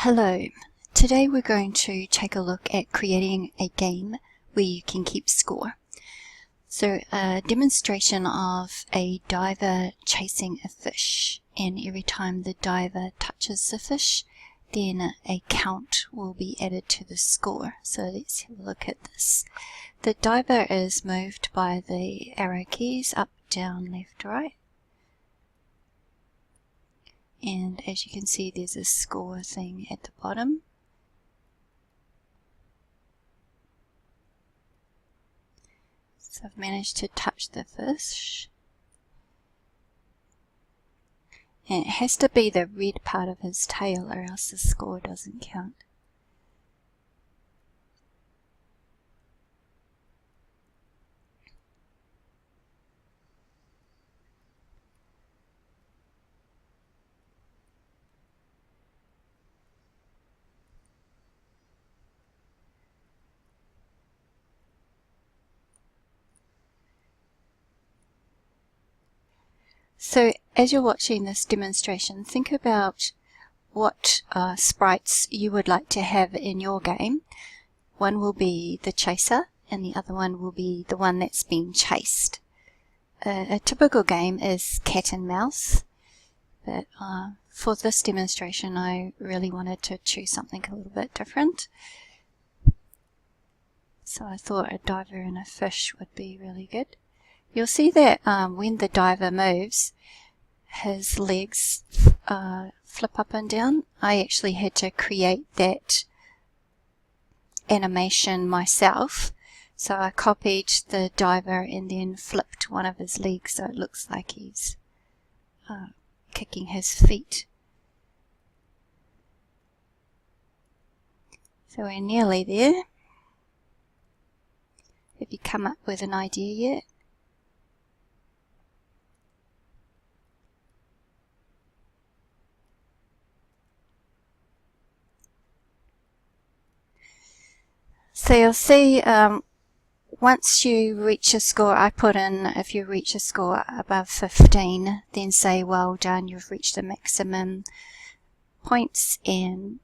Hello, today we're going to take a look at creating a game where you can keep score. So a demonstration of a diver chasing a fish, and every time the diver touches the fish then a count will be added to the score. So let's have a look at this. The diver is moved by the arrow keys up, down, left, right. And as you can see, there's a score thing at the bottom. So I've managed to touch the fish. And it has to be the red part of his tail or else the score doesn't count. So as you're watching this demonstration, think about what sprites you would like to have in your game. One will be the chaser and the other one will be the one that's being chased. A typical game is cat and mouse, but for this demonstration I really wanted to choose something a little bit different. So I thought a diver and a fish would be really good. You'll see that when the diver moves, his legs flip up and down. I actually had to create that animation myself. So I copied the diver and then flipped one of his legs so it looks like he's kicking his feet. So we're nearly there. Have you come up with an idea yet? So you'll see once you reach a score, I put in if you reach a score above 15, then say well done, you've reached the maximum points and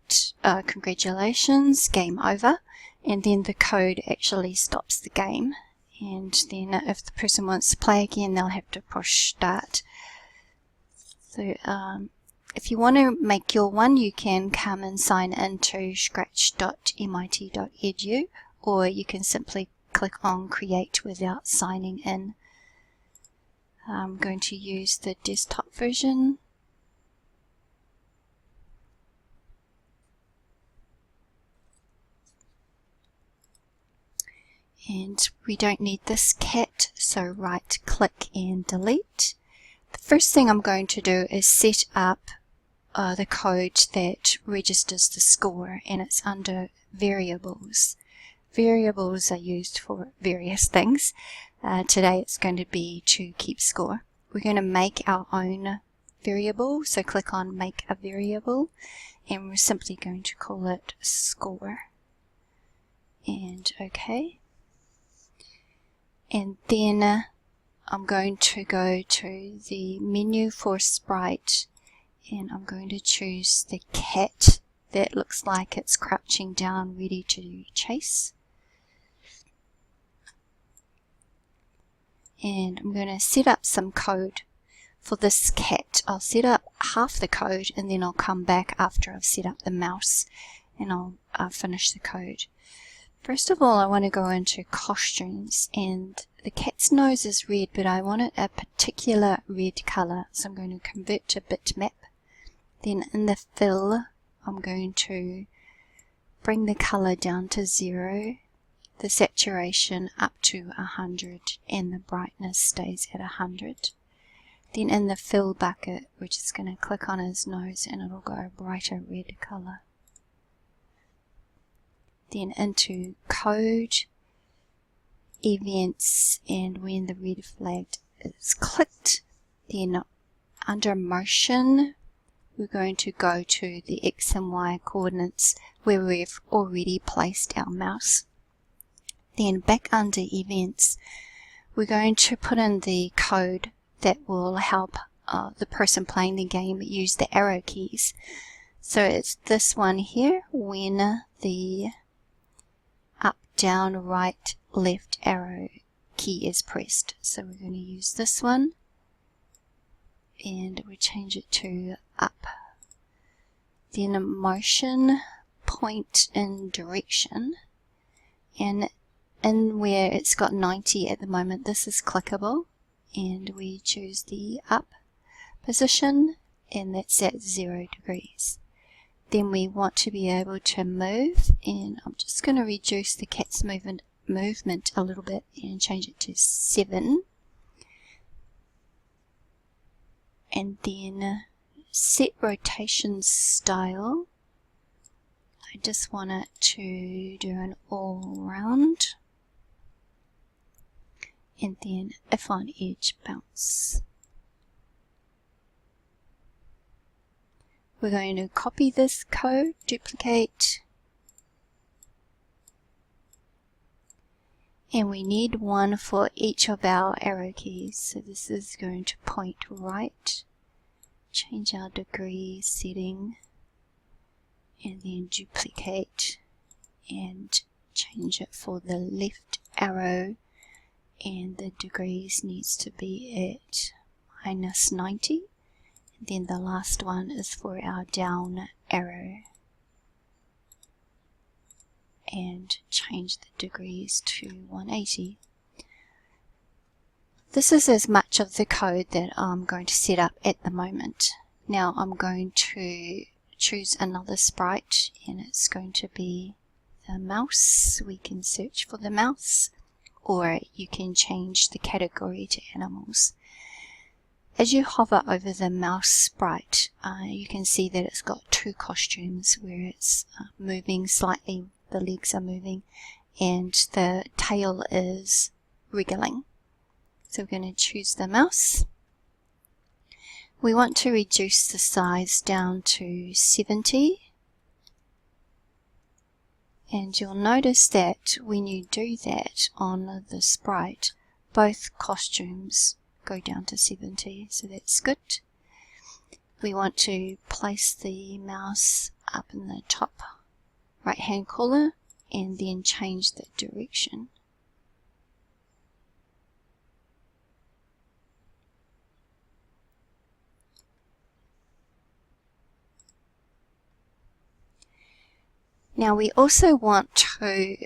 congratulations, game over. And then the code actually stops the game. And then if the person wants to play again, they'll have to push start. So if you want to make your one, you can come and sign into scratch.mit.edu, or you can simply click on create without signing in. I'm going to use the desktop version. And we don't need this cat, so right click and delete. The first thing I'm going to do is set up the code that registers the score, and it's under variables. Variables are used for various things. Today it's going to be to keep score. We're going to make our own variable, so click on make a variable, and we're simply going to call it score. And OK. And then I'm going to go to the menu for sprite, and I'm going to choose the cat that looks like it's crouching down ready to chase. And I'm going to set up some code for this cat. I'll set up half the code and then I'll come back after I've set up the mouse and I'll finish the code. First of all, I want to go into costumes, and the cat's nose is red, but I want it a particular red color, so I'm going to convert to bitmap. Then in the fill, I'm going to bring the color down to 0, the saturation up to 100, and the brightness stays at 100. Then in the fill bucket, we're just going to click on his nose and it'll go a brighter red color. Then into code, events, and when the red flag is clicked, then under motion, we're going to go to the X and Y coordinates where we've already placed our mouse. Then back under events, we're going to put in the code that will help the person playing the game use the arrow keys. So it's this one here when the up, down, right, left arrow key is pressed. So we're going to use this one and we change it to up. Then motion, point in direction, and in where it's got 90 at the moment, this is clickable, and we choose the up position, and that's at 0 degrees. Then we want to be able to move, and I'm just going to reduce the cat's movement a little bit and change it to 7. And then set rotation style. I just want it to do an all round. And then if on edge, bounce. We're going to copy this code, duplicate, and we need one for each of our arrow keys. So this is going to point right, change our degree setting, and then duplicate and change it for the left arrow, and the degrees needs to be at -90. Then the last one is for our down arrow, and change the degrees to 180. This is as much of the code that I'm going to set up at the moment. Now I'm going to choose another sprite, and it's going to be the mouse. We can search for the mouse, or you can change the category to animals. As you hover over the mouse sprite, you can see that it's got two costumes where it's moving slightly, the legs are moving, and the tail is wriggling. So we're going to choose the mouse. We want to reduce the size down to 70. And you'll notice that when you do that on the sprite, both costumes go down to 70, so that's good. We want to place the mouse up in the top right hand corner and then change the direction. Now we also want to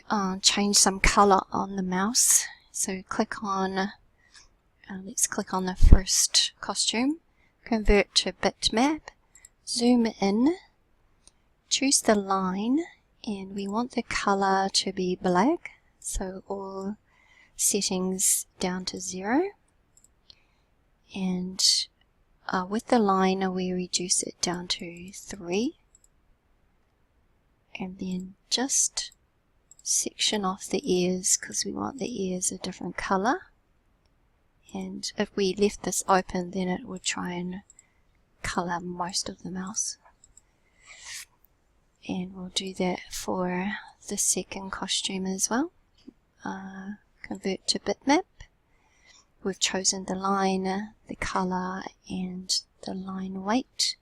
change some color on the mouse, so click on let's click on the first costume, convert to bitmap, zoom in, choose the line, and we want the color to be black, so all settings down to 0. And with the line we reduce it down to 3. And then just section off the ears because we want the ears a different color. And if we left this open, then it would try and color most of the mouse. And we'll do that for the second costume as well. Convert to bitmap. We've chosen the line, the color, and the line weight.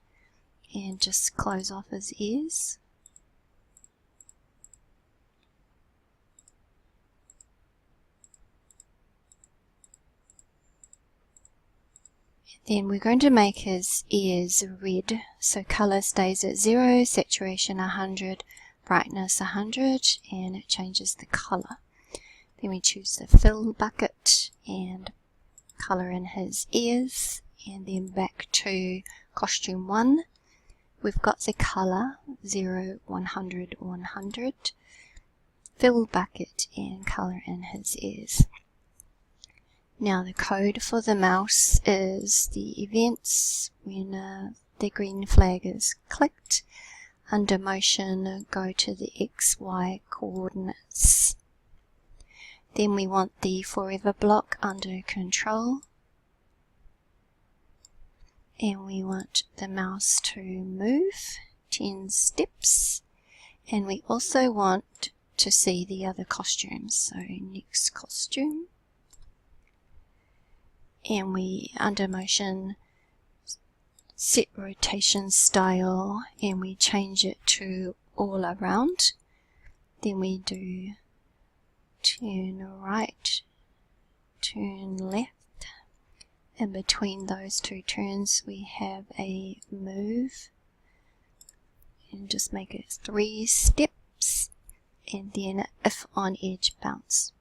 And just close off his ears. Then we're going to make his ears red, so color stays at 0, saturation 100, brightness 100, and it changes the color. Then we choose the fill bucket and color in his ears, and then back to costume 1. We've got the color 0, 100, 100, fill bucket, and color in his ears. Now the code for the mouse is the events when the green flag is clicked. Under motion, go to the XY coordinates. Then we want the forever block under control. And we want the mouse to move 10 steps. And we also want to see the other costumes. So next costume. And we, under motion, set rotation style and we change it to all around. Then we do turn right, turn left. In between those two turns we have a move, and just make it 3 steps, and then if on edge bounce.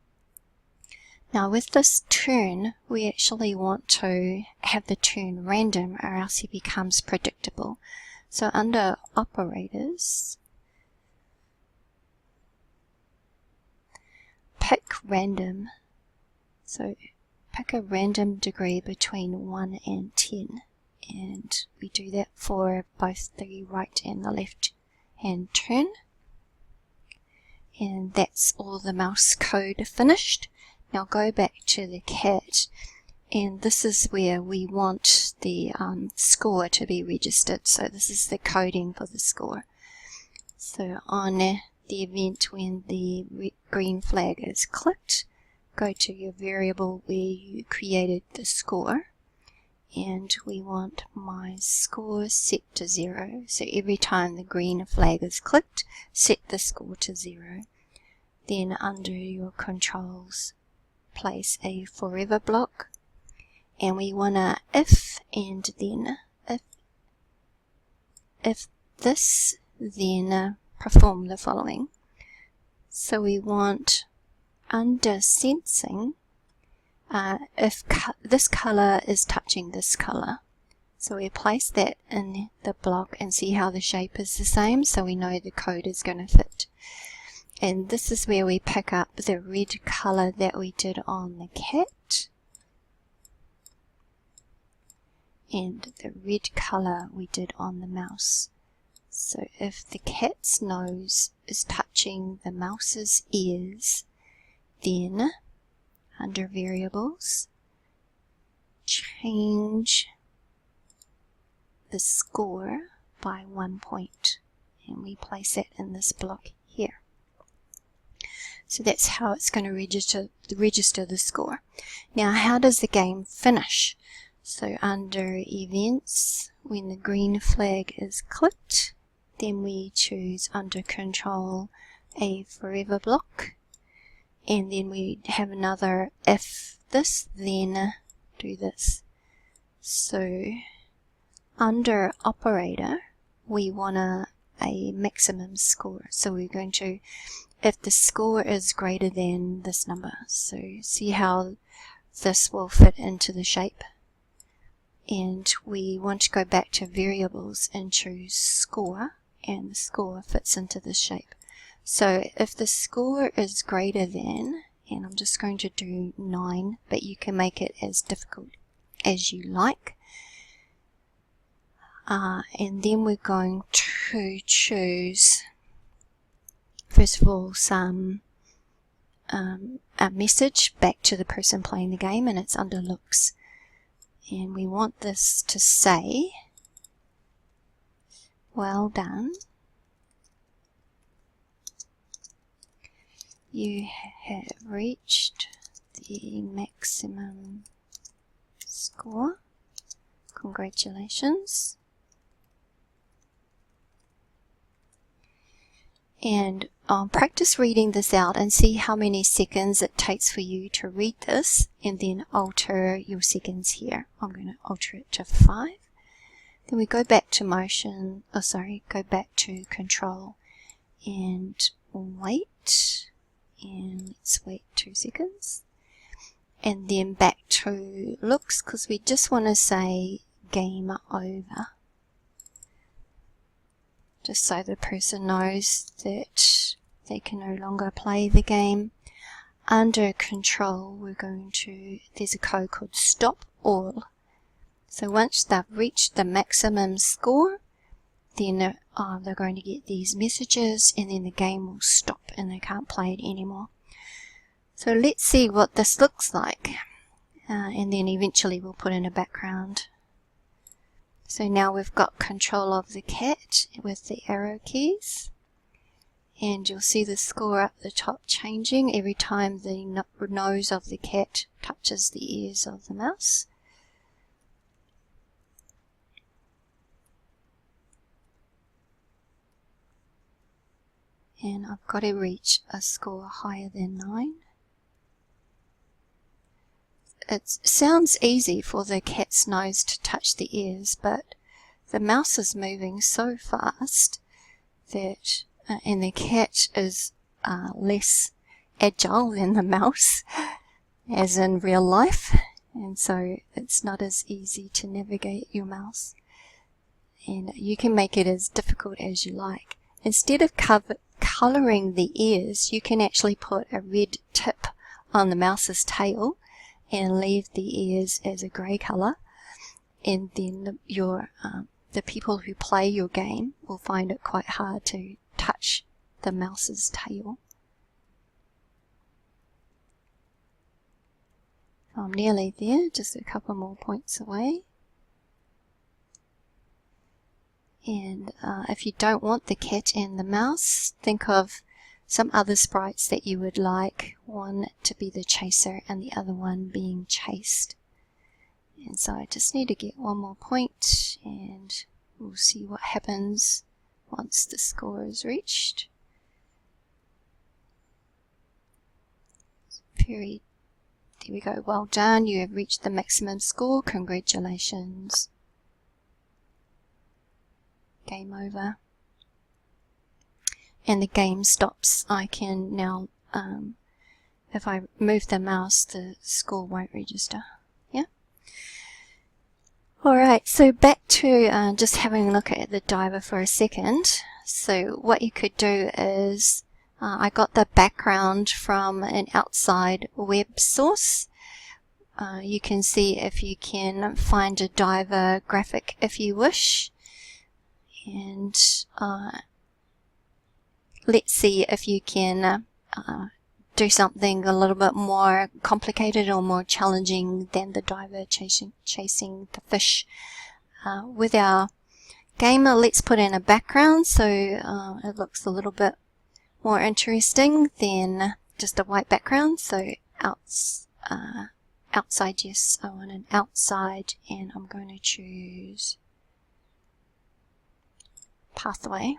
Now with this turn we actually want to have the turn random or else it becomes predictable. So under operators, pick random. So pick a random degree between 1 and 10, and we do that for both the right and the left hand turn. And that's all the mouse code finished. Now go back to the cat, and this is where we want the score to be registered. So this is the coding for the score. So on the event when the green flag is clicked, go to your variable where you created the score, and we want my score set to 0. So every time the green flag is clicked, set the score to 0. Then under your controls, place a forever block, and we want to if and then if this, then perform the following. So we want under sensing, if this color is touching this color, so we place that in the block and see how the shape is the same, so we know the code is going to fit. And this is where we pick up the red color that we did on the cat, and the red color we did on the mouse. So if the cat's nose is touching the mouse's ears, then under variables, change the score by 1 point, and we place it in this block here. So that's how it's going to register the score. Now how does the game finish? So under events, when the green flag is clicked, then we choose under control a forever block, and then we have another if this, then do this. So under operator, we want a maximum score. So we're going to, if the score is greater than this number, so see how this will fit into the shape. And we want to go back to variables and choose score, and the score fits into this shape. So if the score is greater than, and I'm just going to do 9, but you can make it as difficult as you like. And then we're going to choose, first of all, a message back to the person playing the game, and it's under looks. And we want this to say, well done, you have reached the maximum score, congratulations. And practice reading this out and see how many seconds it takes for you to read this, and then alter your seconds here. I'm going to alter it to 5. Then we go back to motion, go back to control and wait, and let's wait 2 seconds. And then back to looks, because we just want to say game over, just so the person knows that they can no longer play the game. Under control, we're going to, there's a code called stop all. So once they've reached the maximum score, then they're going to get these messages, and then the game will stop and they can't play it anymore. So let's see what this looks like, and then eventually we'll put in a background. So now we've got control of the cat with the arrow keys, and you'll see the score up the top changing every time the nose of the cat touches the ears of the mouse. and I've got to reach a score higher than 9. It sounds easy for the cat's nose to touch the ears, but the mouse is moving so fast that, and the cat is less agile than the mouse, as in real life, and so it's not as easy to navigate your mouse. And you can make it as difficult as you like. Instead of colouring the ears, you can actually put a red tip on the mouse's tail and leave the ears as a grey colour, and then the people who play your game will find it quite hard to touch the mouse's tail. I'm nearly there, just a couple more points away. And if you don't want the cat and the mouse, think of some other sprites that you would like, one to be the chaser and the other one being chased. And so I just need to get one more point, and we'll see what happens once the score is reached. There we go, well done, you have reached the maximum score, congratulations. Game over. And the game stops. I can now, if I move the mouse, the score won't register. Yeah? Alright, so back to just having a look at the diver for a second. So what you could do is, I got the background from an outside web source. You can see if you can find a diver graphic if you wish. And let's see if you can do something a little bit more complicated or more challenging than the diver chasing the fish. With our gamer, let's put in a background so it looks a little bit more interesting than just a white background. So outside, yes, I want an outside, and I'm going to choose pathway.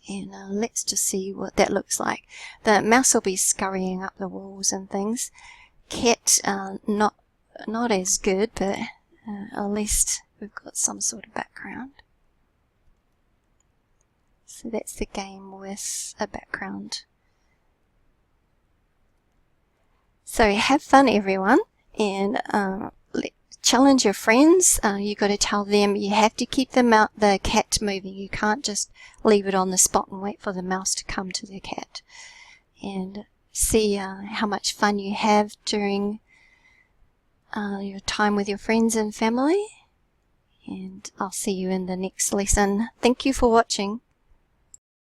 And let's just see what that looks like. The mouse will be scurrying up the walls and things. Cat, not as good, but at least we've got some sort of background. So that's the game with a background. So have fun, everyone, and challenge your friends. You got to tell them you have to keep the cat moving. You can't just leave it on the spot and wait for the mouse to come to the cat. And see how much fun you have during your time with your friends and family. And I'll see you in the next lesson. Thank you for watching.